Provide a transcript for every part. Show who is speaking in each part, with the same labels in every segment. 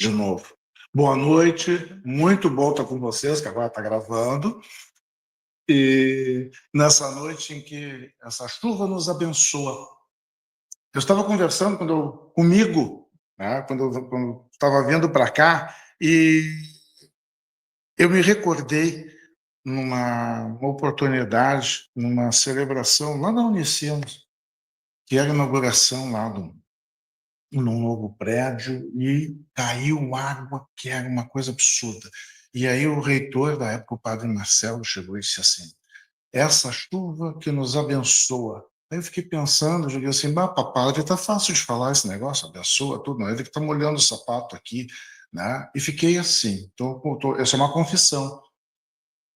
Speaker 1: de novo. Boa noite, muito bom estar com vocês, que agora está gravando. E nessa noite em que essa chuva nos abençoa. Eu estava conversando comigo, né, quando eu estava vindo para cá, e eu me recordei numa oportunidade, numa celebração lá na Unicinos, que era a inauguração lá num novo prédio, e caiu água, que era uma coisa absurda. E aí o reitor da época, o padre Marcelo, chegou e disse assim: essa chuva que nos abençoa. Aí eu fiquei pensando, joguei assim, padre, está fácil de falar esse negócio, abençoa tudo, não, ele que está molhando o sapato aqui, né? E fiquei assim, essa é uma confissão.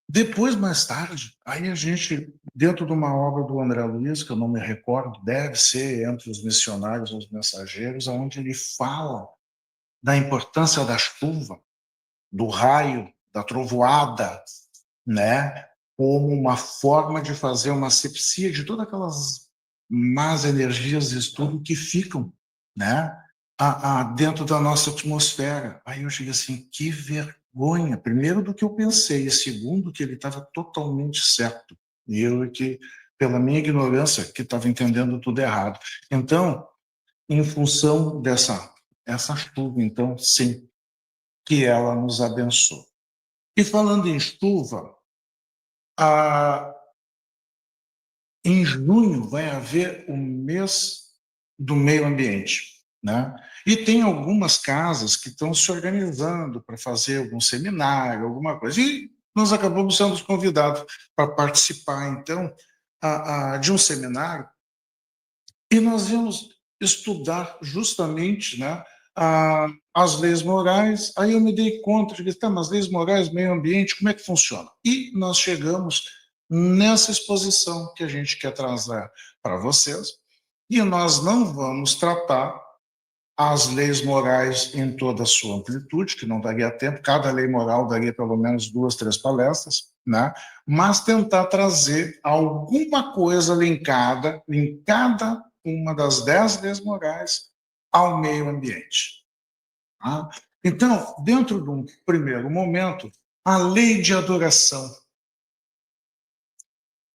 Speaker 1: Depois, mais tarde, aí a gente, dentro de uma obra do André Luiz, que eu não me recordo, deve ser Entre os Missionários e os Mensageiros, onde ele fala da importância da chuva, do raio, da trovoada, né, como uma forma de fazer uma asepsia de todas aquelas más energias e tudo que ficam, né, dentro da nossa atmosfera. Aí eu cheguei assim, que vergonha. Primeiro do que eu pensei, e segundo que ele estava totalmente certo. E eu que, pela minha ignorância, que estava entendendo tudo errado. Então, em função essa chuva, então, sim, que ela nos abençoe. E falando em chuva, em junho vai haver o mês do meio ambiente, né? E tem algumas casas que estão se organizando para fazer algum seminário, alguma coisa. E nós acabamos sendo convidados para participar, então, de um seminário. E nós íamos estudar justamente, né, as leis morais. Aí eu me dei conta de que, tá, mas leis morais, meio ambiente, como é que funciona? E nós chegamos nessa exposição que a gente quer trazer para vocês, e nós não vamos tratar as leis morais em toda a sua amplitude, que não daria tempo, cada lei moral daria pelo menos 2, 3 palestras, né? Mas tentar trazer alguma coisa linkada em cada uma das 10 leis morais ao meio ambiente. Tá? Então, dentro de um primeiro momento, a lei de adoração.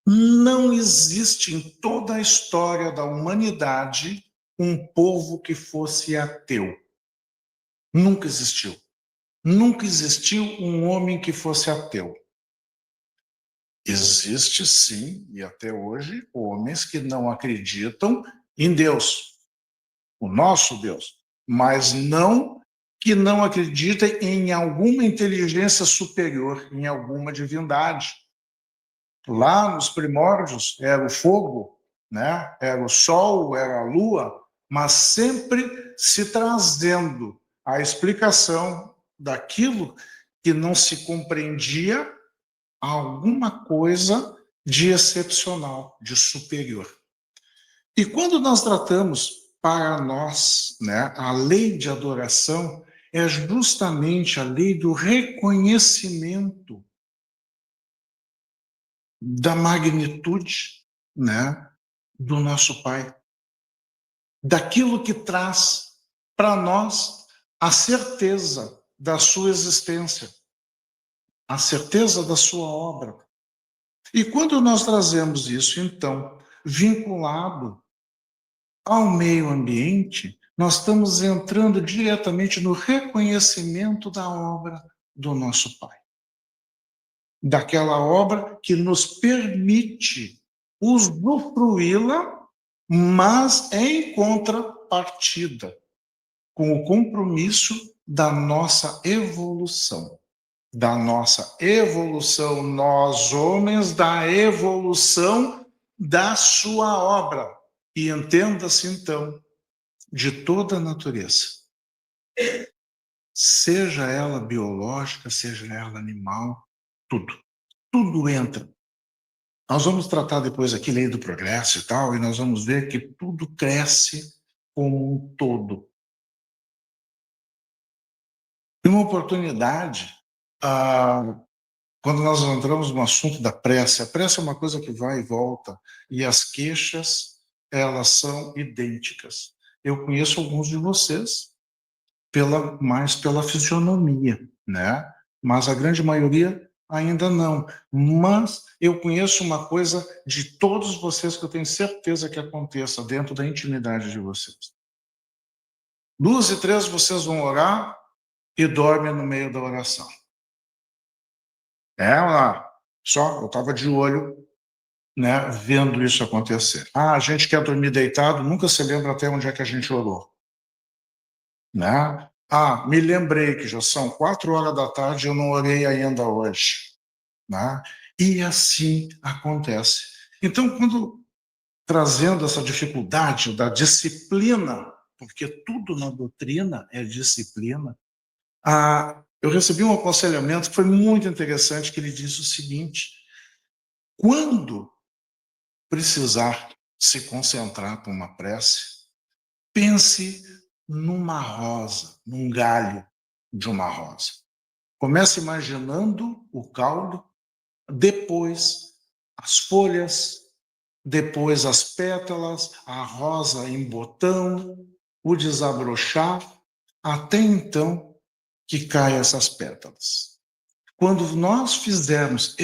Speaker 1: Não existe em toda a história da humanidade um povo que fosse ateu. Nunca existiu. Nunca existiu um homem que fosse ateu. Existe, sim, e até hoje, homens que não acreditam em Deus, o nosso Deus, mas não que não acreditem em alguma inteligência superior, em alguma divindade. Lá nos primórdios era o fogo, né? Era o sol, era a lua, mas sempre se trazendo a explicação daquilo que não se compreendia, alguma coisa de excepcional, de superior. E quando nós tratamos para nós, né, a lei de adoração é justamente a lei do reconhecimento da magnitude, né, do nosso Pai, daquilo que traz para nós a certeza da sua existência, a certeza da sua obra. E quando nós trazemos isso, então, vinculado ao meio ambiente, nós estamos entrando diretamente no reconhecimento da obra do nosso Pai, daquela obra que nos permite usufruí-la, mas em contrapartida, com o compromisso da nossa evolução. Da nossa evolução, nós homens, da evolução da sua obra. E entenda-se, então, de toda a natureza. Seja ela biológica, seja ela animal, tudo. Tudo entra. Nós vamos tratar depois aqui lei do progresso e tal, e nós vamos ver que tudo cresce como um todo. E uma oportunidade, quando nós entramos no assunto da prece, a prece é uma coisa que vai e volta, e as queixas, elas são idênticas. Eu conheço alguns de vocês mais pela fisionomia, né? Mas a grande maioria ainda não. Mas eu conheço uma coisa de todos vocês que eu tenho certeza que aconteça dentro da intimidade de vocês. 2 e 3 vocês vão orar e dormem no meio da oração. Lá, só eu estava de olho, né, vendo isso acontecer. A gente quer dormir deitado, nunca se lembra até onde é que a gente orou. Né? Me lembrei que já são 4 horas da tarde e eu não orei ainda hoje. Né? E assim acontece. Então, quando trazendo essa dificuldade da disciplina, porque tudo na doutrina é disciplina, eu recebi um aconselhamento que foi muito interessante, que ele disse o seguinte: quando precisar se concentrar para uma prece, pense numa rosa, num galho de uma rosa. Comece imaginando o caule, depois as folhas, depois as pétalas, a rosa em botão, o desabrochar, até então que caem essas pétalas. Quando nós fizermos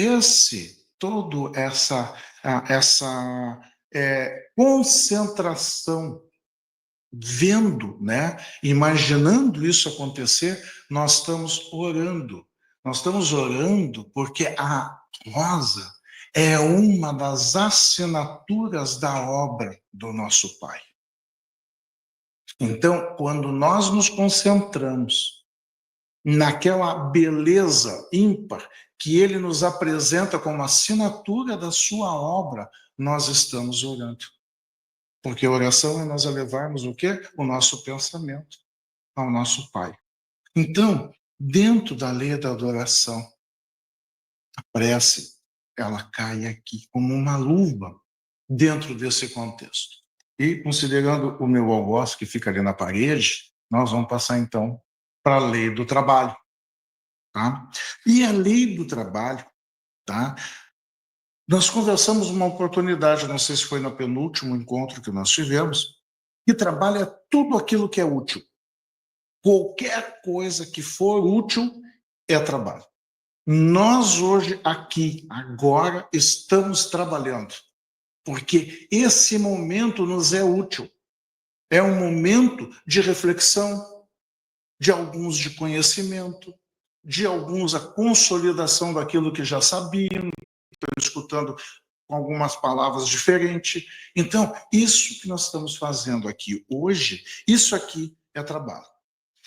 Speaker 1: toda essa concentração, vendo, né, imaginando isso acontecer, nós estamos orando. Nós estamos orando porque a rosa é uma das assinaturas da obra do nosso Pai. Então, quando nós nos concentramos naquela beleza ímpar que ele nos apresenta como assinatura da sua obra, nós estamos orando. Porque a oração é nós elevarmos o quê? O nosso pensamento ao nosso Pai. Então, dentro da lei da adoração, a prece, ela cai aqui como uma luva dentro desse contexto. E, considerando o meu algoz que fica ali na parede, nós vamos passar, então, para a lei do trabalho. Tá? E a lei do trabalho, tá? Nós conversamos uma oportunidade, não sei se foi no penúltimo encontro que nós tivemos, que trabalha tudo aquilo que é útil. Qualquer coisa que for útil é trabalho. Nós hoje, aqui, agora, estamos trabalhando, porque esse momento nos é útil. É um momento de reflexão, de alguns de conhecimento, de alguns a consolidação daquilo que já sabiam, escutando com algumas palavras diferentes. Então, isso que nós estamos fazendo aqui hoje, isso aqui é trabalho.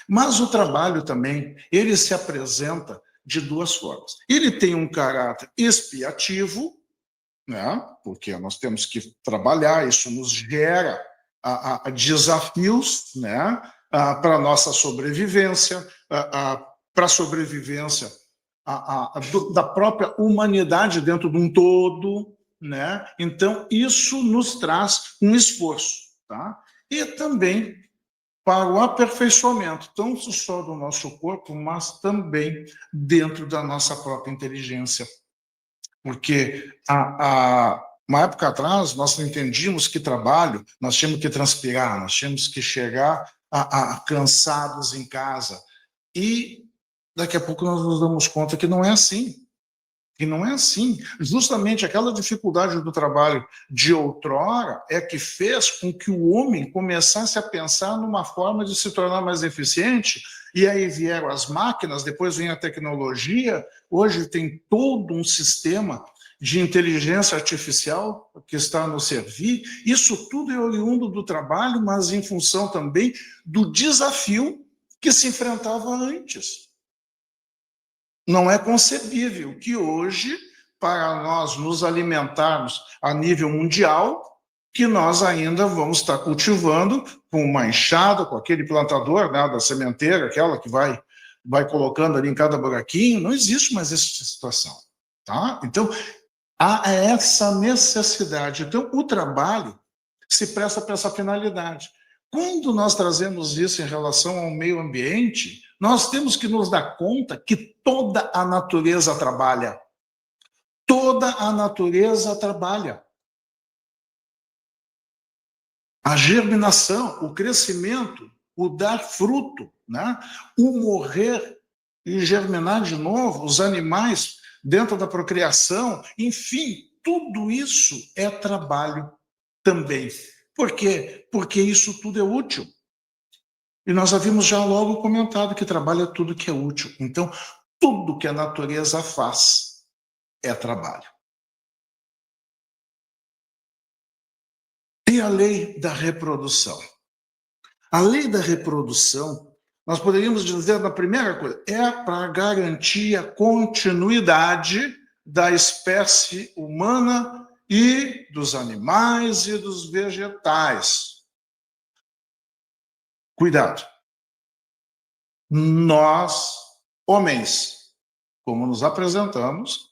Speaker 1: Mas o trabalho também, ele se apresenta de 2 formas. Ele tem um caráter expiativo, né? Porque nós temos que trabalhar, isso nos gera desafios, né? Para a nossa sobrevivência, para a sobrevivência da própria humanidade dentro de um todo, né? Então, isso nos traz um esforço, tá? E também para o aperfeiçoamento, não só do nosso corpo, mas também dentro da nossa própria inteligência. Porque uma época atrás, nós entendíamos que trabalho, nós tínhamos que transpirar, nós tínhamos que chegar cansados em casa. E daqui a pouco nós nos damos conta que não é assim. Que não é assim. Justamente aquela dificuldade do trabalho de outrora é que fez com que o homem começasse a pensar numa forma de se tornar mais eficiente, e aí vieram as máquinas, depois vem a tecnologia, hoje tem todo um sistema de inteligência artificial que está a nos servir. Isso tudo é oriundo do trabalho, mas em função também do desafio que se enfrentava antes. Não é concebível que hoje, para nós nos alimentarmos a nível mundial, que nós ainda vamos estar cultivando com uma enxada, com aquele plantador, né, da sementeira, aquela que vai colocando ali em cada buraquinho. Não existe mais essa situação. Tá? Então, há essa necessidade. Então, o trabalho se presta para essa finalidade. Quando nós trazemos isso em relação ao meio ambiente, nós temos que nos dar conta que toda a natureza trabalha. Toda a natureza trabalha. A germinação, o crescimento o dar fruto, né? O morrer e germinar de novo, os animais dentro da procriação, enfim, tudo isso é trabalho também. Por quê? Porque isso tudo é útil. E nós havíamos já logo comentado que trabalho é tudo que é útil. Então, tudo que a natureza faz é trabalho. E a lei da reprodução? A lei da reprodução, nós poderíamos dizer, na primeira coisa, é para garantir a continuidade da espécie humana e dos animais e dos vegetais. Cuidado. Nós, homens, como nos apresentamos,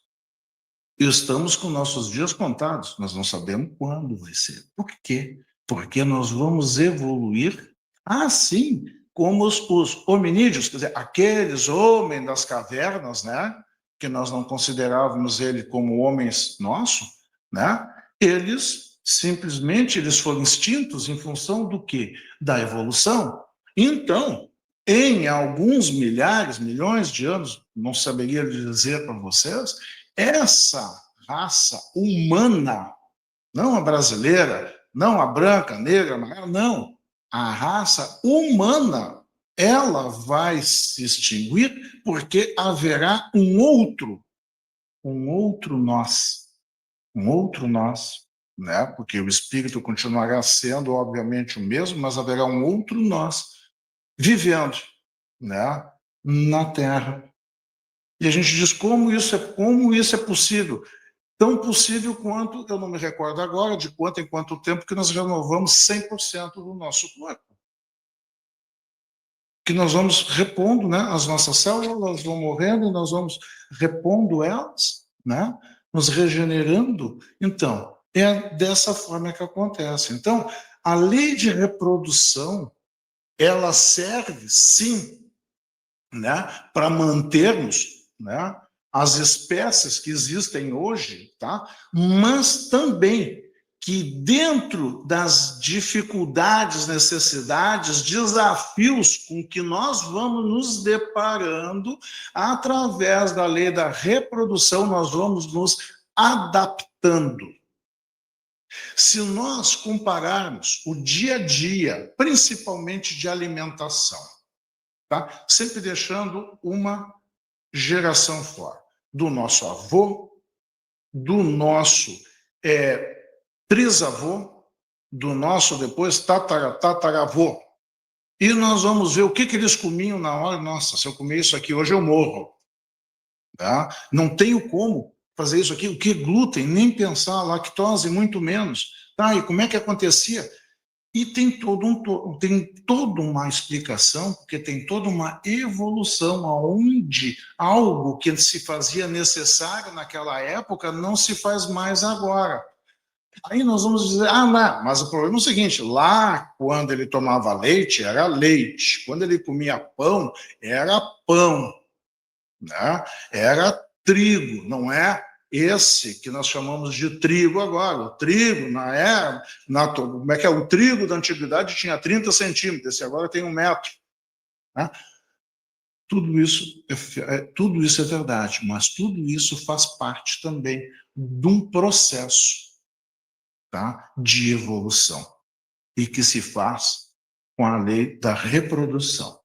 Speaker 1: estamos com nossos dias contados. Nós não sabemos quando vai ser. Por quê? Porque nós vamos evoluir assim como os hominídeos, quer dizer, aqueles homens das cavernas, né, que nós não considerávamos ele como homens nossos, né, eles simplesmente eles foram extintos em função do quê? Da evolução. Então, em alguns milhares, milhões de anos, não saberia dizer para vocês, essa raça humana, não a brasileira, não a branca, negra, amarela, não. A raça humana, ela vai se extinguir porque haverá um outro nós, né? Porque o espírito continuará sendo, obviamente, o mesmo, mas haverá um outro nós vivendo, né? Na Terra. E a gente diz como isso é possível. Tão possível quanto, eu não me recordo agora, de quanto em quanto tempo que nós renovamos 100% do nosso corpo. Que nós vamos repondo, né? As nossas células elas vão morrendo e nós vamos repondo elas, né? Nos regenerando. Então, é dessa forma que acontece. Então, a lei de reprodução, ela serve, sim, né, para mantermos, né, as espécies que existem hoje, tá? Mas também que dentro das dificuldades, necessidades, desafios com que nós vamos nos deparando, através da lei da reprodução, nós vamos nos adaptando. Se nós compararmos o dia a dia, principalmente de alimentação, tá? Sempre deixando uma geração fora, do nosso avô, do nosso trisavô, do nosso depois tataravô. E nós vamos ver o que eles comiam na hora. Nossa, se eu comer isso aqui hoje eu morro. Tá? Não tenho como fazer isso aqui. O que glúten, nem pensar, lactose, muito menos. Tá? E como é que acontecia? E tem toda uma explicação, porque tem toda uma evolução aonde algo que se fazia necessário naquela época não se faz mais agora. Aí nós vamos dizer, não, mas o problema é o seguinte, lá quando ele tomava leite, era leite. Quando ele comia pão, era pão. Né? Era trigo, não é esse que nós chamamos de trigo agora. O trigo, como é que é? O trigo da antiguidade tinha 30 centímetros, esse agora tem 1 metro. Né? Tudo isso é verdade, mas tudo isso faz parte também de um processo, tá, de evolução e que se faz com a lei da reprodução.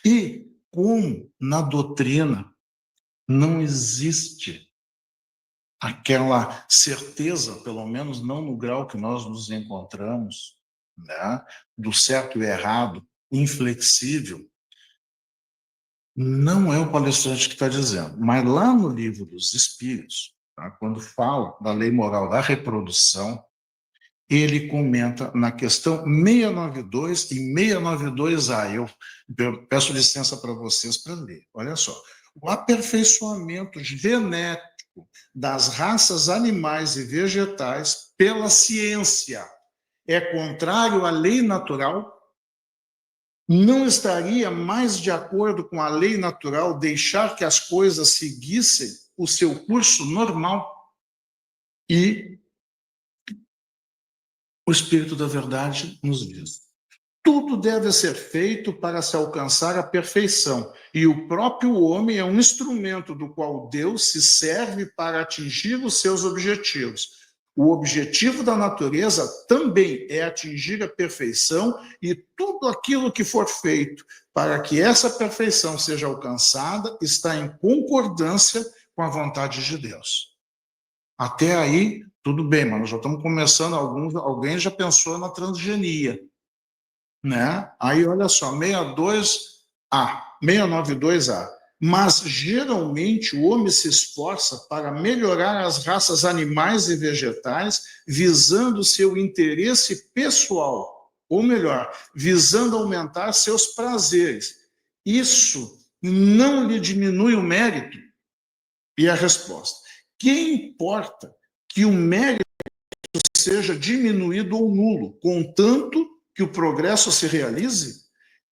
Speaker 1: E como na doutrina não existe aquela certeza, pelo menos não no grau que nós nos encontramos, né, do certo e errado, inflexível, não é o palestrante que está dizendo, mas lá no Livro dos Espíritos, tá, quando fala da lei moral da reprodução, ele comenta na questão 692 e 692A. Eu peço licença para vocês para ler. Olha só. O aperfeiçoamento genético das raças animais e vegetais pela ciência é contrário à lei natural? Não estaria mais de acordo com a lei natural deixar que as coisas seguissem o seu curso normal? E o Espírito da Verdade nos diz: tudo deve ser feito para se alcançar a perfeição, e o próprio homem é um instrumento do qual Deus se serve para atingir os seus objetivos. O objetivo da natureza também é atingir a perfeição, e tudo aquilo que for feito para que essa perfeição seja alcançada está em concordância com a vontade de Deus. Até aí, tudo bem, mas nós já estamos começando, alguém já pensou na transgenia, né? Aí, olha só, 692A. Mas, geralmente, o homem se esforça para melhorar as raças animais e vegetais, visando seu interesse pessoal, ou melhor, visando aumentar seus prazeres. Isso não lhe diminui o mérito? E a resposta: que importa que o mérito seja diminuído ou nulo, contanto que o progresso se realize?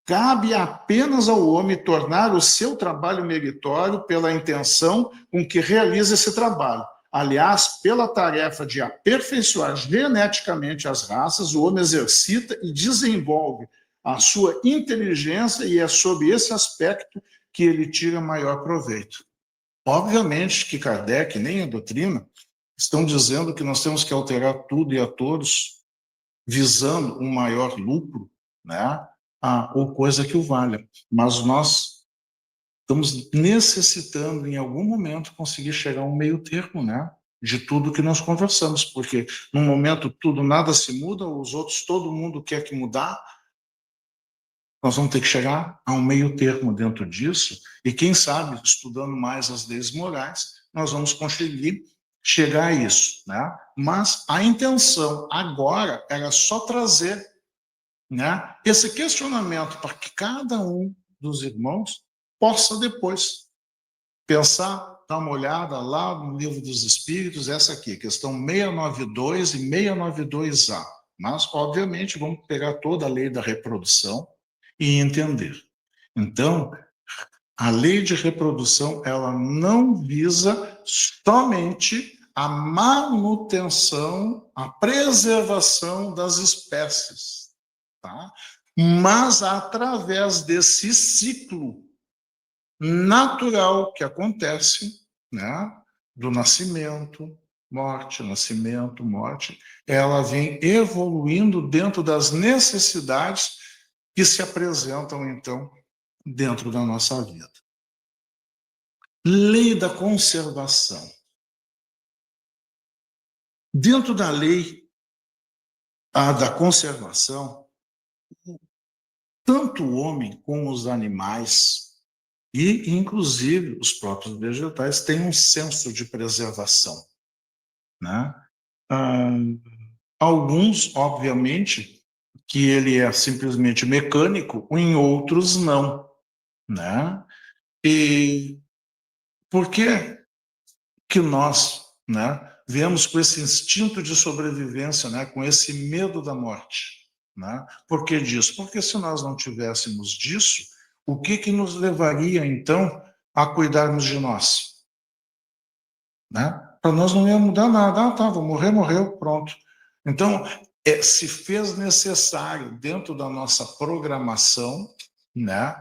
Speaker 1: Cabe apenas ao homem tornar o seu trabalho meritório pela intenção com que realiza esse trabalho. Aliás, pela tarefa de aperfeiçoar geneticamente as raças, o homem exercita e desenvolve a sua inteligência, e é sob esse aspecto que ele tira maior proveito. Obviamente que Kardec, nem a doutrina, estão dizendo que nós temos que alterar tudo e a todos visando um maior lucro, né? Ou coisa que o valha. Mas nós estamos necessitando, em algum momento, conseguir chegar a um meio termo, né? De tudo que nós conversamos, porque no momento tudo, nada se muda, os outros, todo mundo quer que mudar. Nós vamos ter que chegar a um meio termo dentro disso, e quem sabe, estudando mais as leis morais, nós vamos conseguir chegar a isso, né? Mas a intenção agora era só trazer, né, esse questionamento para que cada um dos irmãos possa depois pensar, dar uma olhada lá no Livro dos Espíritos, essa aqui, questão 692 e 692A. Mas, obviamente, vamos pegar toda a lei da reprodução e entender. Então, a lei de reprodução, ela não visa somente a manutenção, a preservação das espécies, tá? Mas através desse ciclo natural que acontece, né, do nascimento, morte, ela vem evoluindo dentro das necessidades que se apresentam, então, dentro da nossa vida. Lei da conservação. Dentro da lei da conservação, tanto o homem como os animais, e inclusive os próprios vegetais, têm um senso de preservação, né? Alguns, obviamente, que ele é simplesmente mecânico, em outros não, né? E por que que nós, né, viemos com esse instinto de sobrevivência, né, com esse medo da morte, né? Por que disso? Porque se nós não tivéssemos disso, o que nos levaria, então, a cuidarmos de nós? Né? Para nós não ia mudar nada. Tá, vou morrer, morreu, pronto. Então, se fez necessário, dentro da nossa programação, né,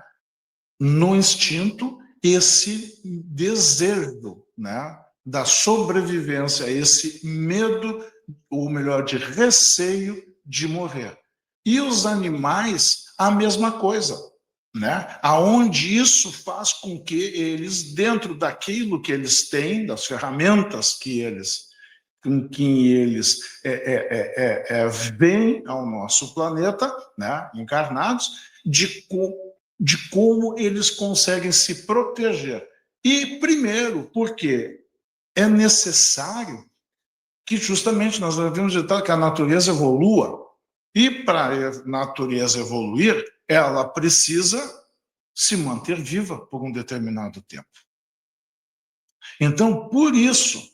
Speaker 1: no instinto, esse desejo, né, da sobrevivência, esse medo, ou melhor, de receio de morrer. E os animais, a mesma coisa, né? Aonde isso faz com que eles, dentro daquilo que eles têm, das ferramentas que eles, com que eles vêm ao nosso planeta, né, encarnados, de como eles conseguem se proteger. E, primeiro, porque é necessário que justamente nós devemos ditar que a natureza evolua. E para a natureza evoluir, ela precisa se manter viva por um determinado tempo. Então, por isso,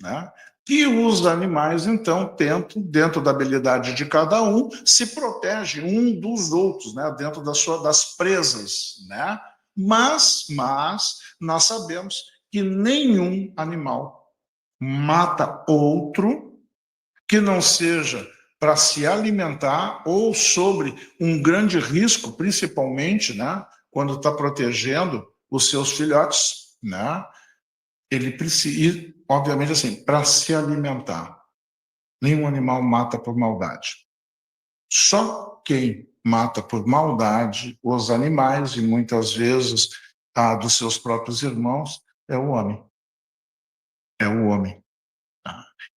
Speaker 1: né, que os animais, então, tentam, dentro da habilidade de cada um, se protege um dos outros, né, dentro das presas, né? Mas nós sabemos que nenhum animal mata outro que não seja para se alimentar ou sobre um grande risco, principalmente, né, quando está protegendo os seus filhotes, né, ele precisa, obviamente, assim, para se alimentar. Nenhum animal mata por maldade. Só quem mata por maldade os animais, e muitas vezes dos seus próprios irmãos, é o homem. É o homem.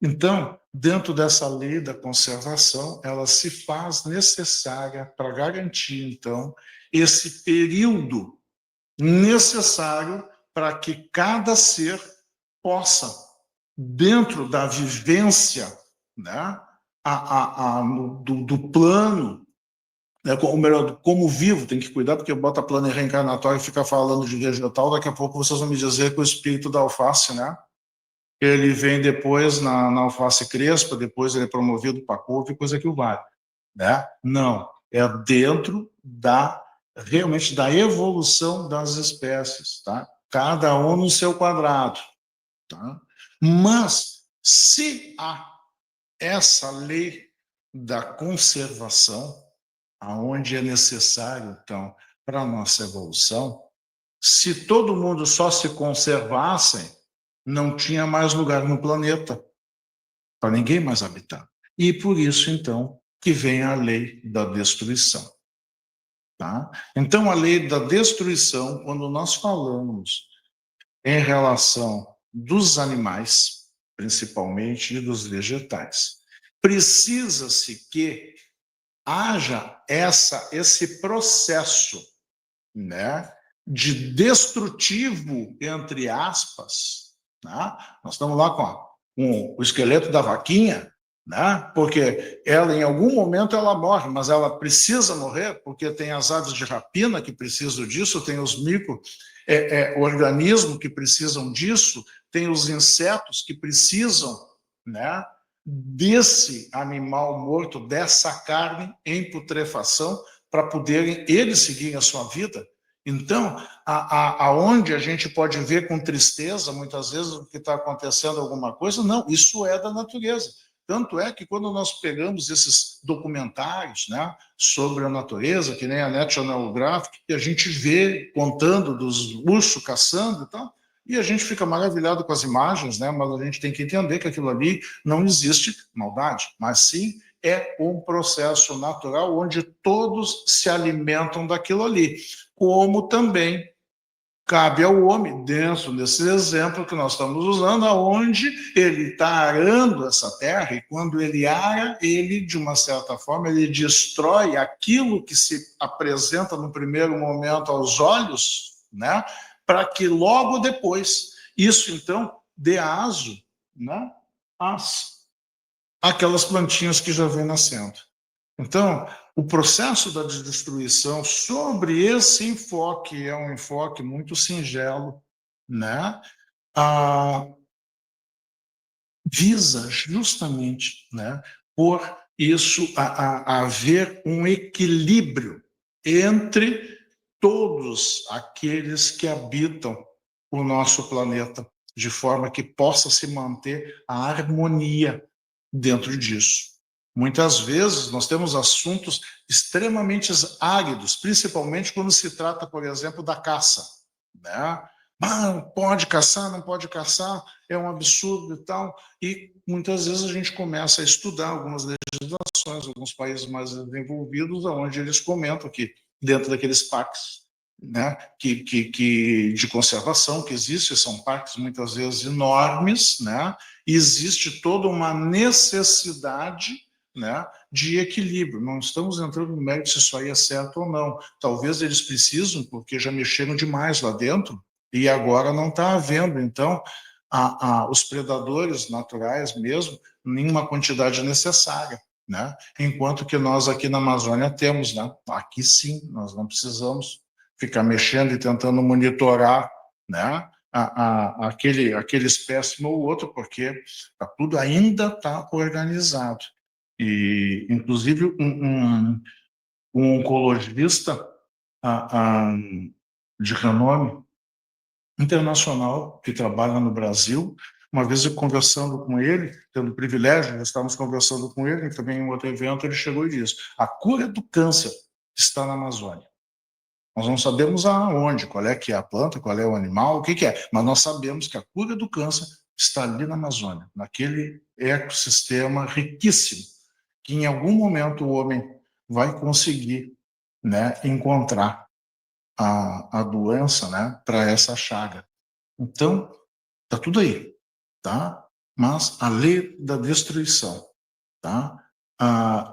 Speaker 1: Então, dentro dessa lei da conservação, ela se faz necessária para garantir, então, esse período necessário para que cada ser possa, dentro da vivência, né, do plano, né, ou melhor, como vivo, tem que cuidar, porque bota plano reencarnatório e fica falando de vegetal, daqui a pouco vocês vão me dizer que o espírito da alface, né, ele vem depois na alface crespa, depois ele é promovido para couve, coisa que o vale, né? Não, é dentro realmente da evolução das espécies, tá? Cada um no seu quadrado, tá? Mas se há essa lei da conservação, aonde é necessário, então, para a nossa evolução, se todo mundo só se conservasse, não tinha mais lugar no planeta para ninguém mais habitar. E por isso, então, que vem a lei da destruição. Tá? Então, a lei da destruição, quando nós falamos em relação dos animais, principalmente, e dos vegetais, precisa-se que haja esse processo, né, de destrutivo, entre aspas, né? Nós estamos lá com o esqueleto da vaquinha, né? Porque ela, em algum momento, ela morre, mas ela precisa morrer, porque tem as aves de rapina que precisam disso, tem os micro-organismos que precisam disso, tem os insetos que precisam, né, desse animal morto, dessa carne em putrefação, para poderem eles seguirem a sua vida. Então, aonde a gente pode ver com tristeza, muitas vezes, o que está acontecendo alguma coisa, não, isso é da natureza. Tanto é que quando nós pegamos esses documentários, né, sobre a natureza, que nem a National Geographic, que a gente vê contando dos ursos caçando e tal, e a gente fica maravilhado com as imagens, né, mas a gente tem que entender que aquilo ali não existe maldade, mas sim é um processo natural onde todos se alimentam daquilo ali, como também cabe ao homem, dentro desse exemplo que nós estamos usando, aonde ele está arando essa terra, e quando ele ara, ele, de uma certa forma, ele destrói aquilo que se apresenta no primeiro momento aos olhos, né, para que logo depois, isso então, dê aso, né, aquelas plantinhas que já vêm nascendo. Então, o processo da destruição, sobre esse enfoque, é um enfoque muito singelo, né? Visa justamente, né, por isso haver um equilíbrio entre todos aqueles que habitam o nosso planeta, de forma que possa se manter a harmonia dentro disso. Muitas vezes nós temos assuntos extremamente áridos, principalmente quando se trata, por exemplo, da caça, né? Pode caçar, não pode caçar, é um absurdo e tal. E muitas vezes a gente começa a estudar algumas legislações, alguns países mais desenvolvidos, onde eles comentam que dentro daqueles parques, né, de conservação que existem, são parques muitas vezes enormes, né, e existe toda uma necessidade, né, de equilíbrio. Não estamos entrando no mérito se isso aí é certo ou não. Talvez eles precisam, porque já mexeram demais lá dentro, e agora não está havendo, então, os predadores naturais mesmo, em uma quantidade necessária, né? Enquanto que nós aqui na Amazônia temos, né? Aqui sim, nós não precisamos ficar mexendo e tentando monitorar, né, aquele espécime ou outro, porque tudo ainda está organizado. E, inclusive, um oncologista de renome internacional que trabalha no Brasil, Uma vez eu conversando com ele, tendo o privilégio, nós estávamos conversando com ele, também em outro evento, ele chegou e disse: a cura do câncer está na Amazônia. Nós não sabemos aonde, qual é que é a planta, qual é o animal, o que que é, mas nós sabemos que a cura do câncer está ali na Amazônia, naquele ecossistema riquíssimo, que em algum momento o homem vai conseguir, né, encontrar a doença, né, para essa chaga. Então, está tudo aí, tá? Mas a lei da destruição, tá?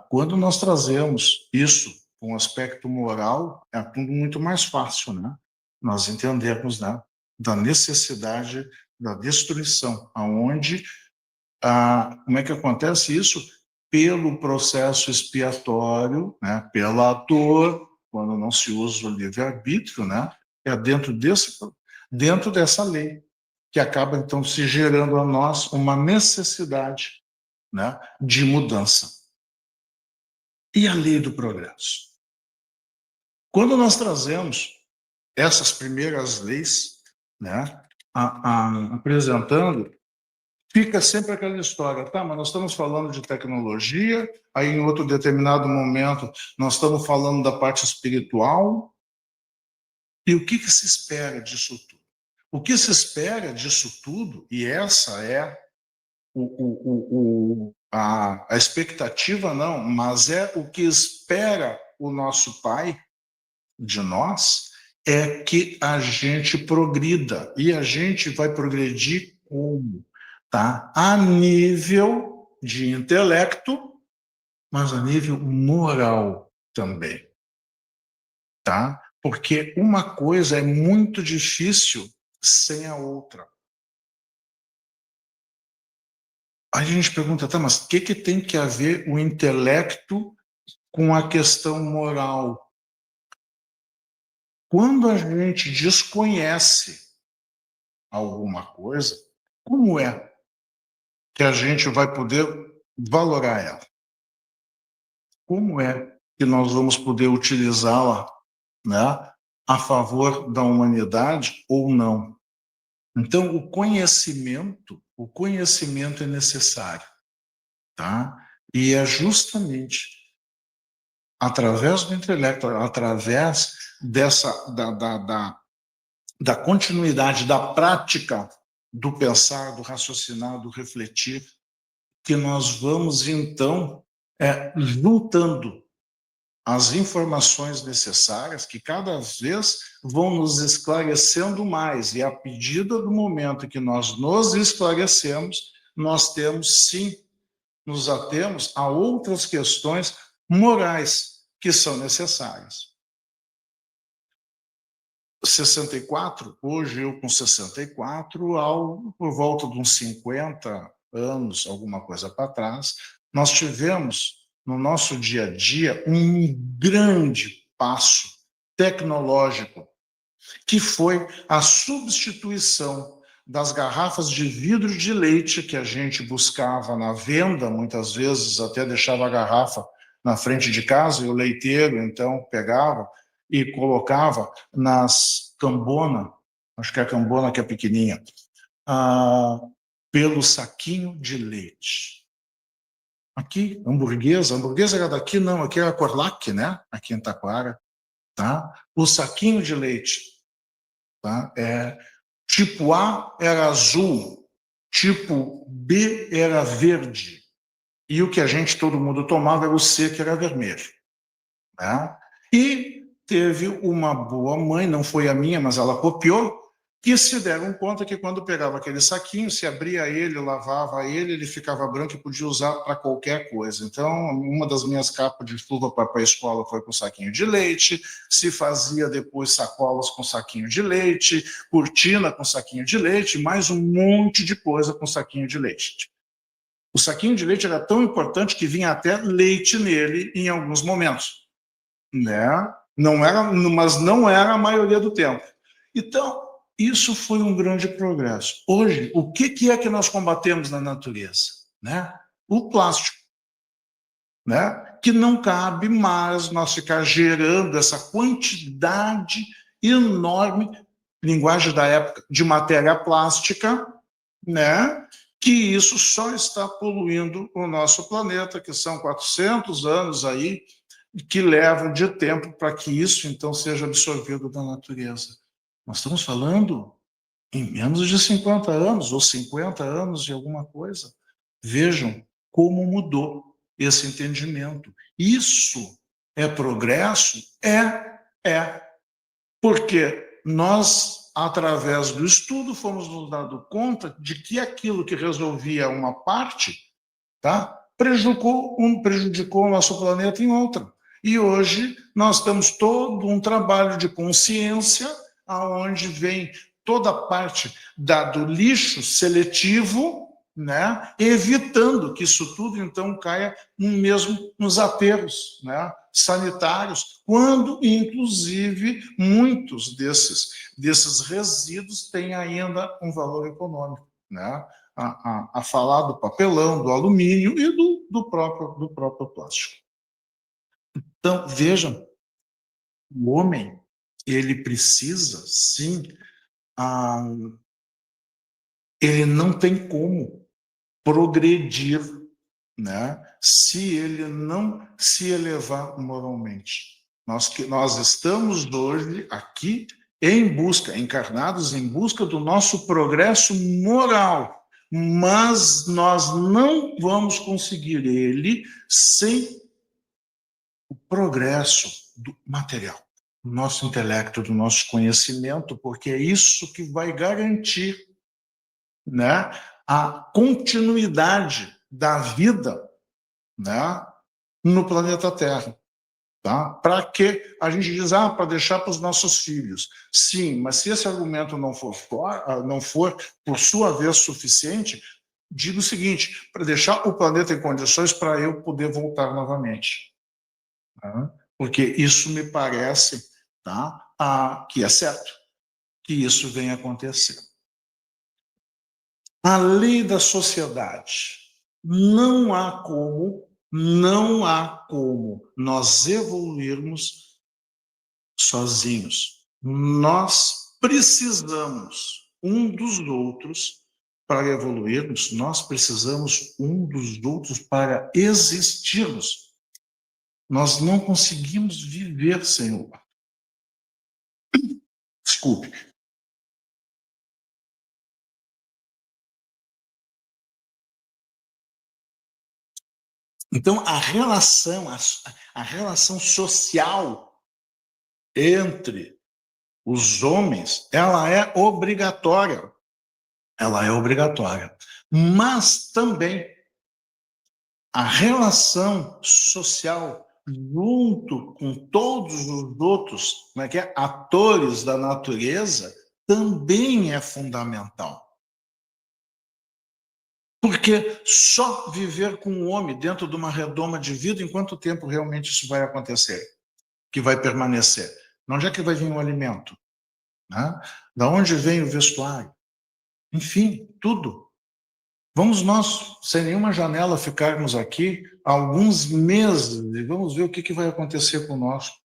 Speaker 1: Quando nós trazemos isso com um aspecto moral, é tudo muito mais fácil, né? Nós entendermos, né, da necessidade da destruição, aonde como é que acontece isso? Pelo processo expiatório, né, pela dor, quando não se usa o livre-arbítrio, né, é dentro dessa lei, que acaba, então, se gerando a nós uma necessidade, né, de mudança. E a lei do progresso? Quando nós trazemos essas primeiras leis, né, apresentando, fica sempre aquela história, tá, mas nós estamos falando de tecnologia, aí em outro determinado momento nós estamos falando da parte espiritual, e o que se espera disso tudo? O que se espera disso tudo, e essa é a expectativa, não, mas é o que espera o nosso Pai de nós, é que a gente progrida, e a gente vai progredir como? Tá? A nível de intelecto, mas a nível moral também, tá? Porque uma coisa é muito difícil sem a outra. Aí a gente pergunta, tá, mas o que tem que haver o intelecto com a questão moral? Quando a gente desconhece alguma coisa, como é que a gente vai poder valorar ela? Como é que nós vamos poder utilizá-la, né, a favor da humanidade ou não? Então, o conhecimento é necessário, tá? E é justamente através do intelecto, através da continuidade da prática do pensar, do raciocinar, do refletir, que nós vamos, então, juntando as informações necessárias, que cada vez vão nos esclarecendo mais, e à medida do momento que nós nos esclarecemos, nós temos, sim, nos atemos a outras questões morais que são necessárias. 64, hoje eu com 64, por volta de uns 50 anos, alguma coisa para trás, nós tivemos no nosso dia a dia um grande passo tecnológico, que foi a substituição das garrafas de vidro de leite que a gente buscava na venda, muitas vezes até deixava a garrafa na frente de casa e o leiteiro então pegava e colocava nas cambona, acho que é a cambona que é pequenininha, pelo saquinho de leite. Aqui, a hamburguesa era daqui, não, aqui era a Corlac, né? Aqui em Taquara, tá? O saquinho de leite, tá? Tipo A era azul, tipo B era verde, e o que a gente, todo mundo tomava era o C, que era vermelho, né? E teve uma boa mãe, não foi a minha, mas ela copiou, que se deram conta que quando pegava aquele saquinho, se abria ele, lavava ele, ele ficava branco e podia usar para qualquer coisa. Então, uma das minhas capas de chuva para a escola foi com saquinho de leite, se fazia depois sacolas com saquinho de leite, cortina com saquinho de leite, mais um monte de coisa com saquinho de leite. O saquinho de leite era tão importante que vinha até leite nele em alguns momentos, né? Não era, mas não era a maioria do tempo. Então, isso foi um grande progresso. Hoje, o que é que nós combatemos na natureza? Né? O plástico, né? Que não cabe mais nós ficar gerando essa quantidade enorme, linguagem da época, de matéria plástica, né, que isso só está poluindo o nosso planeta, que são 400 anos aí, que levam de tempo para que isso, então, seja absorvido da natureza. Nós estamos falando em menos de 50 anos, ou 50 anos de alguma coisa. Vejam como mudou esse entendimento. Isso é progresso? É. Porque nós, através do estudo, fomos nos dando conta de que aquilo que resolvia uma parte, tá, prejudicou o nosso planeta em outra. E hoje nós temos todo um trabalho de consciência, aonde vem toda a parte do lixo seletivo, né, evitando que isso tudo então caia mesmo nos aterros, né, sanitários, quando inclusive muitos desses resíduos têm ainda um valor econômico, né? A falar do papelão, do alumínio e do próprio plástico. Então, vejam, o homem, ele precisa, sim, ele não tem como progredir, né, se ele não se elevar moralmente. Nós estamos hoje aqui em busca, encarnados em busca do nosso progresso moral, mas nós não vamos conseguir ele sem o progresso do material, do nosso intelecto, do nosso conhecimento, porque é isso que vai garantir, né, a continuidade da vida, né, no planeta Terra. Tá? Para que a gente diz, para deixar para os nossos filhos. Sim, mas se esse argumento não for por sua vez suficiente, digo o seguinte, para deixar o planeta em condições para eu poder voltar novamente. Tá? Porque isso me parece, tá, que é certo, que isso vem acontecer. A lei da sociedade. Não há como nós evoluirmos sozinhos. Nós precisamos um dos outros para evoluirmos, nós precisamos um dos outros para existirmos. Nós não conseguimos viver sem o outro. Desculpe. Então, a relação social entre os homens, ela é obrigatória. Ela é obrigatória. Mas também a relação social junto com todos os outros, atores da natureza, também é fundamental. Porque só viver com o homem dentro de uma redoma de vida, em quanto tempo realmente isso vai acontecer? Que vai permanecer? De onde é que vai vir o alimento? Né? Da onde vem o vestuário? Enfim, tudo. Vamos nós, sem nenhuma janela, ficarmos aqui alguns meses e vamos ver o que vai acontecer conosco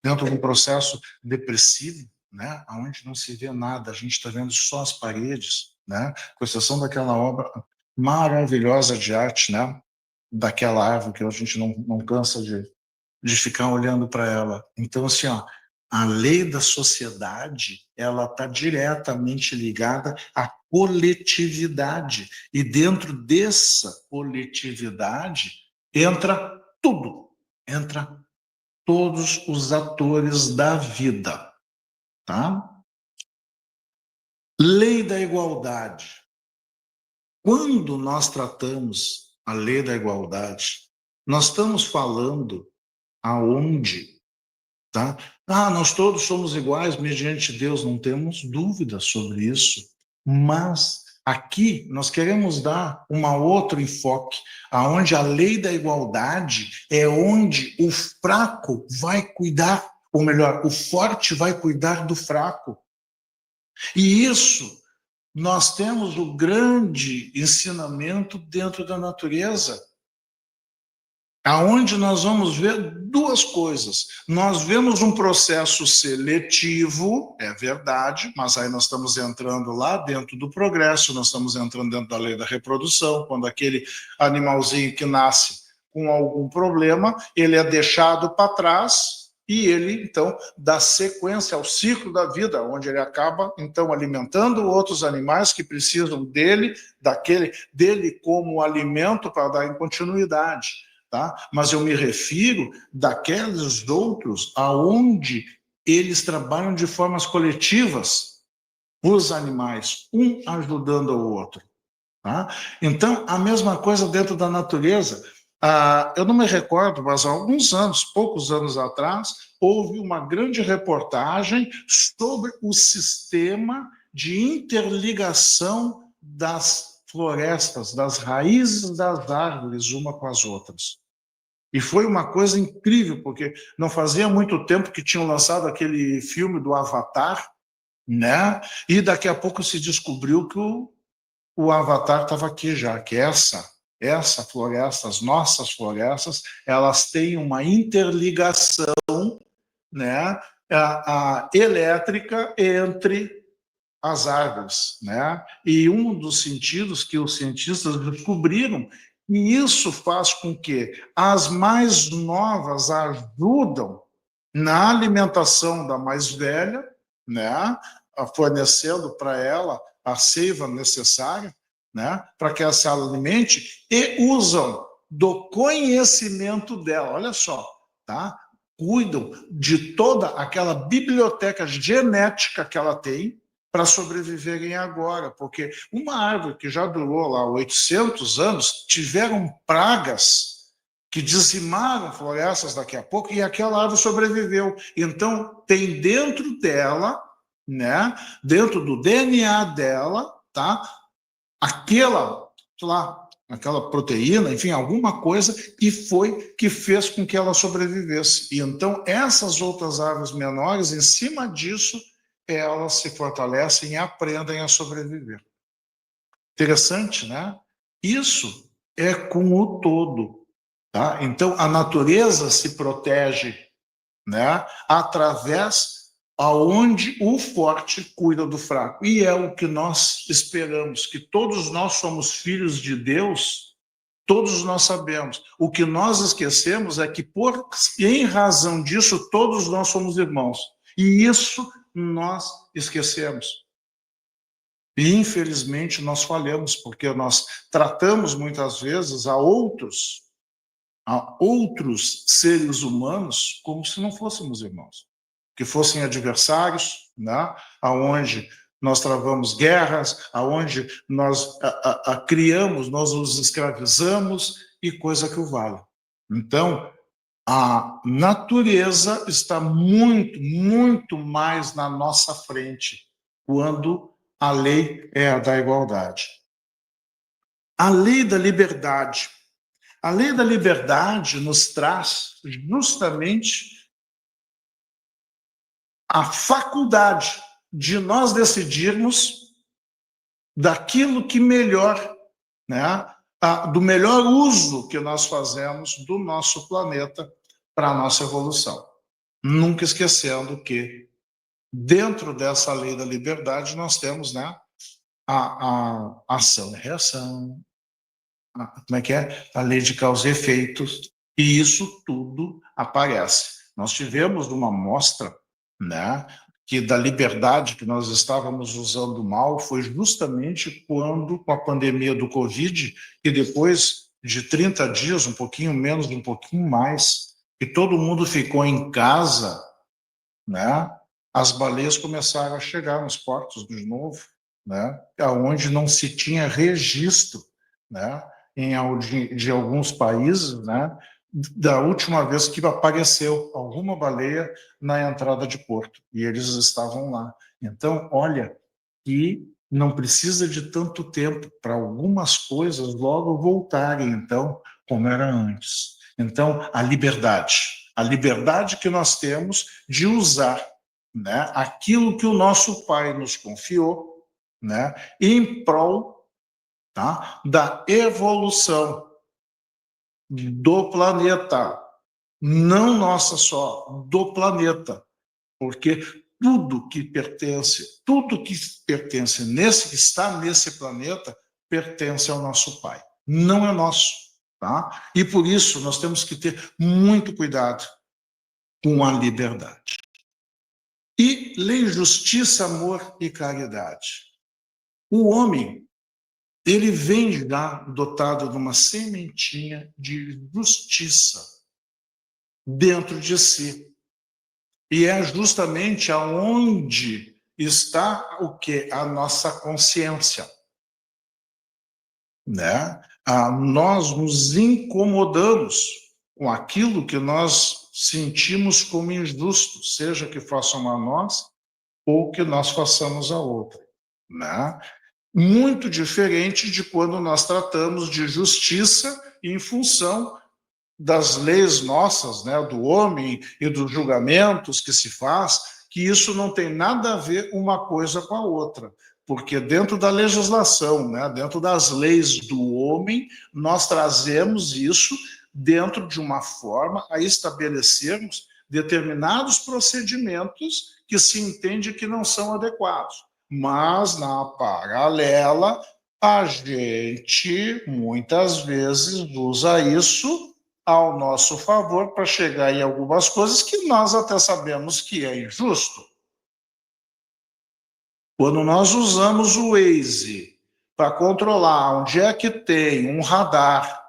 Speaker 1: dentro de um processo depressivo, né? Onde não se vê nada, a gente está vendo só as paredes, né? Com exceção daquela obra maravilhosa de arte, né? Daquela árvore que a gente não cansa de ficar olhando para ela. Então, assim, a lei da sociedade, ela está diretamente ligada à coletividade. E dentro dessa coletividade entra tudo, entra todos os atores da vida, tá? Lei da igualdade. Quando nós tratamos a lei da igualdade, nós estamos falando aonde, tá? Nós todos somos iguais mediante Deus, não temos dúvida sobre isso. Mas aqui nós queremos dar um outro enfoque, aonde a lei da igualdade é onde o fraco vai cuidar, ou melhor, o forte vai cuidar do fraco. E isso nós temos o grande ensinamento dentro da natureza. aonde nós vamos ver duas coisas. Nós vemos um processo seletivo, é verdade, mas aí nós estamos entrando lá dentro do progresso, nós estamos entrando dentro da lei da reprodução, quando aquele animalzinho que nasce com algum problema, ele é deixado para trás e ele, então, dá sequência ao ciclo da vida, onde ele acaba, então, alimentando outros animais que precisam dele, dele como alimento para dar continuidade. Tá? Mas eu me refiro daqueles outros aonde eles trabalham de formas coletivas, os animais, um ajudando o outro. Tá? Então, a mesma coisa dentro da natureza. Eu não me recordo, mas há alguns anos, poucos anos atrás, houve uma grande reportagem sobre o sistema de interligação das florestas, das raízes das árvores, uma com as outras. E foi uma coisa incrível, porque não fazia muito tempo que tinham lançado aquele filme do Avatar, né? E daqui a pouco se descobriu que o Avatar estava aqui já, que essa floresta, as nossas florestas, elas têm uma interligação, né, elétrica entre as árvores, né? E um dos sentidos que os cientistas descobriram, e isso faz com que as mais novas ajudam na alimentação da mais velha, né? Fornecendo para ela a seiva necessária, né? Para que ela se alimente, e usam do conhecimento dela, olha só, tá? Cuidam de toda aquela biblioteca genética que ela tem para sobreviverem agora, porque uma árvore que já durou lá 800 anos, tiveram pragas que dizimaram florestas daqui a pouco, e aquela árvore sobreviveu. Então, tem dentro dela, né, dentro do DNA dela, tá, aquela proteína, enfim, alguma coisa que foi que fez com que ela sobrevivesse. E então, essas outras árvores menores, em cima disso, elas se fortalecem e aprendem a sobreviver. Interessante, né? Isso é com o todo. Tá? Então, a natureza se protege, né, através aonde o forte cuida do fraco. E é o que nós esperamos, que todos nós somos filhos de Deus, todos nós sabemos. O que nós esquecemos é que, em razão disso, todos nós somos irmãos. E isso nós esquecemos. E, infelizmente, nós falhamos, porque nós tratamos muitas vezes a outros seres humanos como se não fôssemos irmãos, que fossem adversários, né? Aonde nós travamos guerras, aonde nós criamos, nós os escravizamos e coisa que o vale. Então, a natureza está muito, muito mais na nossa frente quando a lei é a da igualdade. A lei da liberdade. A lei da liberdade nos traz justamente a faculdade de nós decidirmos daquilo que melhor, né, do melhor uso que nós fazemos do nosso planeta para a nossa evolução. Nunca esquecendo que, dentro dessa lei da liberdade, nós temos, né, a ação e reação, como é que é? A lei de causa e efeitos, e isso tudo aparece. Nós tivemos uma amostra, né, que da liberdade que nós estávamos usando mal foi justamente quando, com a pandemia do Covid, e depois de 30 dias, um pouquinho menos, um pouquinho mais, e todo mundo ficou em casa, né, as baleias começaram a chegar nos portos de novo, né, onde não se tinha registro, né, de alguns países, né, da última vez que apareceu alguma baleia na entrada de Porto, e eles estavam lá. Então, olha, que não precisa de tanto tempo para algumas coisas logo voltarem, então, como era antes. Então, a liberdade que nós temos de usar, né, aquilo que o nosso Pai nos confiou, né, em prol, tá, da evolução do planeta, não nossa só, do planeta, porque tudo que pertence nesse, que está nesse planeta, pertence ao nosso Pai, não é nosso, tá? E por isso nós temos que ter muito cuidado com a liberdade. E lei, justiça, amor e caridade. O homem, ele vem já dotado de uma sementinha de justiça dentro de si. E é justamente aonde está o que? A nossa consciência. Né? Nós nos incomodamos com aquilo que nós sentimos como injusto, seja que façam a nós ou que nós façamos a outra. Né? Muito diferente de quando nós tratamos de justiça em função das leis nossas, né, do homem e dos julgamentos que se faz, que isso não tem nada a ver uma coisa com a outra, porque dentro da legislação, né, dentro das leis do homem, nós trazemos isso dentro de uma forma a estabelecermos determinados procedimentos que se entende que não são adequados. Mas, na paralela, a gente muitas vezes usa isso ao nosso favor para chegar em algumas coisas que nós até sabemos que é injusto. Quando nós usamos o Waze para controlar onde é que tem um radar,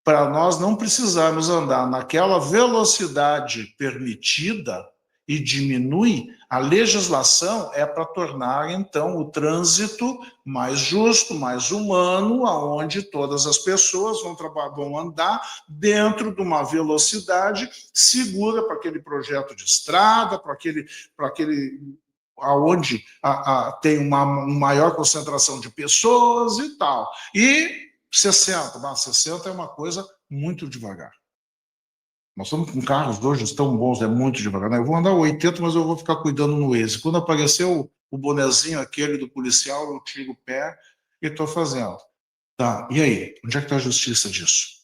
Speaker 1: para nós não precisarmos andar naquela velocidade permitida e diminui, a legislação é para tornar, então, o trânsito mais justo, mais humano, aonde todas as pessoas vão andar dentro de uma velocidade segura para aquele projeto de estrada, para aquele aonde tem uma maior concentração de pessoas e tal. E 60 é uma coisa muito devagar. Nós estamos com carros hoje tão bons, é muito devagar. Né? Eu vou andar 80, mas eu vou ficar cuidando no Waze. Quando apareceu o bonezinho aquele do policial, eu tiro o pé e estou fazendo. Tá, e aí? Onde é que está a justiça disso?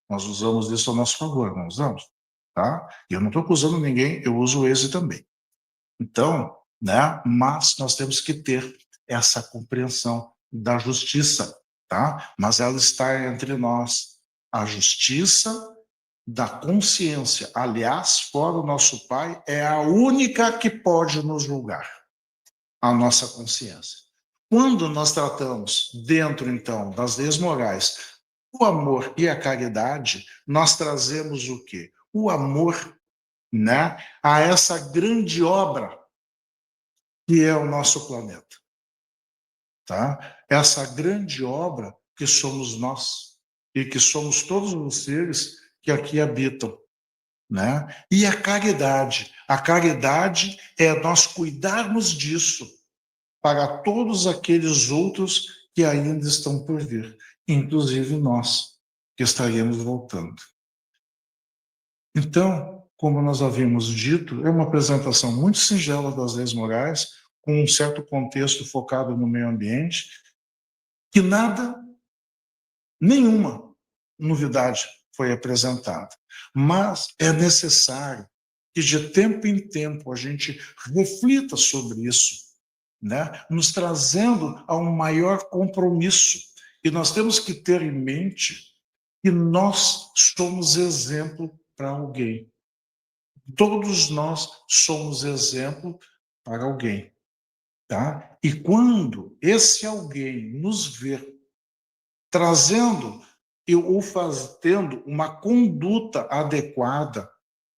Speaker 1: Nós usamos isso a nosso favor, não usamos? Tá? E eu não estou acusando ninguém, eu uso o Waze também. Então, né? Mas nós temos que ter essa compreensão da justiça, tá? Mas ela está entre nós. A justiça da consciência, aliás, fora o nosso Pai, é a única que pode nos julgar, a nossa consciência. Quando nós tratamos dentro, então, das leis morais, o amor e a caridade, nós trazemos o quê? O amor, né, a essa grande obra que é o nosso planeta. Tá? Essa grande obra que somos nós e que somos todos os seres que aqui habitam. Né? E a caridade é nós cuidarmos disso para todos aqueles outros que ainda estão por vir, inclusive nós, que estaremos voltando. Então, como nós havíamos dito, é uma apresentação muito singela das leis morais, com um certo contexto focado no meio ambiente, que nenhuma novidade foi apresentada. Mas é necessário que de tempo em tempo a gente reflita sobre isso, né? Nos trazendo a um maior compromisso. E nós temos que ter em mente que nós somos exemplo para alguém. Todos nós somos exemplo para alguém. Tá? E quando esse alguém nos vê trazendo ou tendo uma conduta adequada,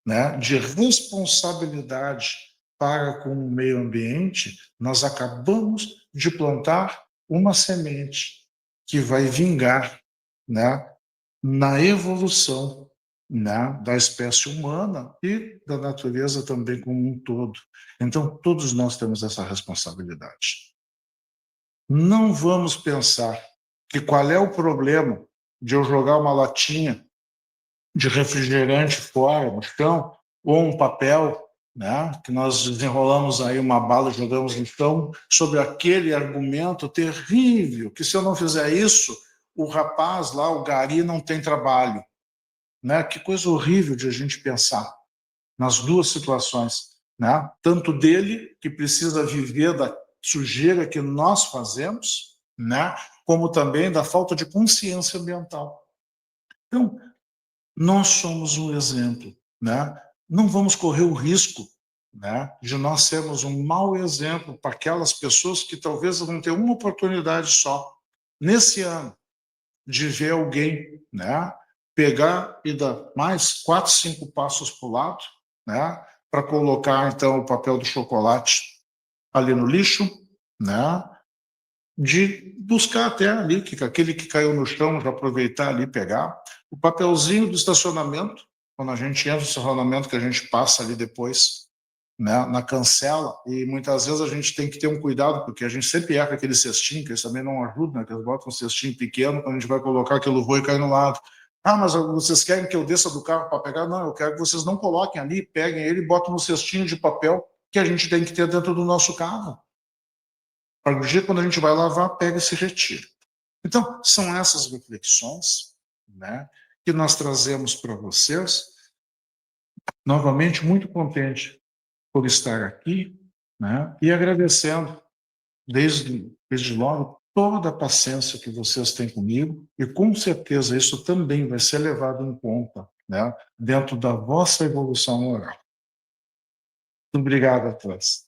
Speaker 1: né, de responsabilidade para com o meio ambiente, nós acabamos de plantar uma semente que vai vingar, né, na evolução, né, da espécie humana e da natureza também como um todo. Então, todos nós temos essa responsabilidade. Não vamos pensar que qual é o problema de eu jogar uma latinha de refrigerante fora no chão, ou um papel, né, que nós desenrolamos aí uma bala e jogamos no chão, sobre aquele argumento terrível, que se eu não fizer isso, o rapaz lá, o gari, não tem trabalho. né? Que coisa horrível de a gente pensar nas duas situações, né? Tanto dele, que precisa viver da sujeira que nós fazemos, né? Como também da falta de consciência ambiental. Então, nós somos um exemplo, né? Não vamos correr o risco, né, de nós sermos um mau exemplo para aquelas pessoas que talvez vão ter uma oportunidade só nesse ano de ver alguém, né, pegar e dar mais 4, 5 passos para o lado, né, para colocar então o papel do chocolate ali no lixo, né, de buscar até ali, que aquele que caiu no chão, já aproveitar ali e pegar. O papelzinho do estacionamento, quando a gente entra no estacionamento, que a gente passa ali depois, né, na cancela, e muitas vezes a gente tem que ter um cuidado, porque a gente sempre erra aquele cestinho, que eles também não ajudam, né, que eles botam um cestinho pequeno, quando a gente vai colocar aquilo voa e cai no lado. Ah, mas vocês querem que eu desça do carro para pegar? Não, eu quero que vocês não coloquem ali, peguem ele e botem no cestinho de papel que a gente tem que ter dentro do nosso carro. Para o dia quando a gente vai lavar, pega e se retira. Então, são essas reflexões, né, que nós trazemos para vocês. Novamente, muito contente por estar aqui, né, e agradecendo, desde logo, toda a paciência que vocês têm comigo, e com certeza isso também vai ser levado em conta, né, dentro da vossa evolução moral. Muito obrigado a todos.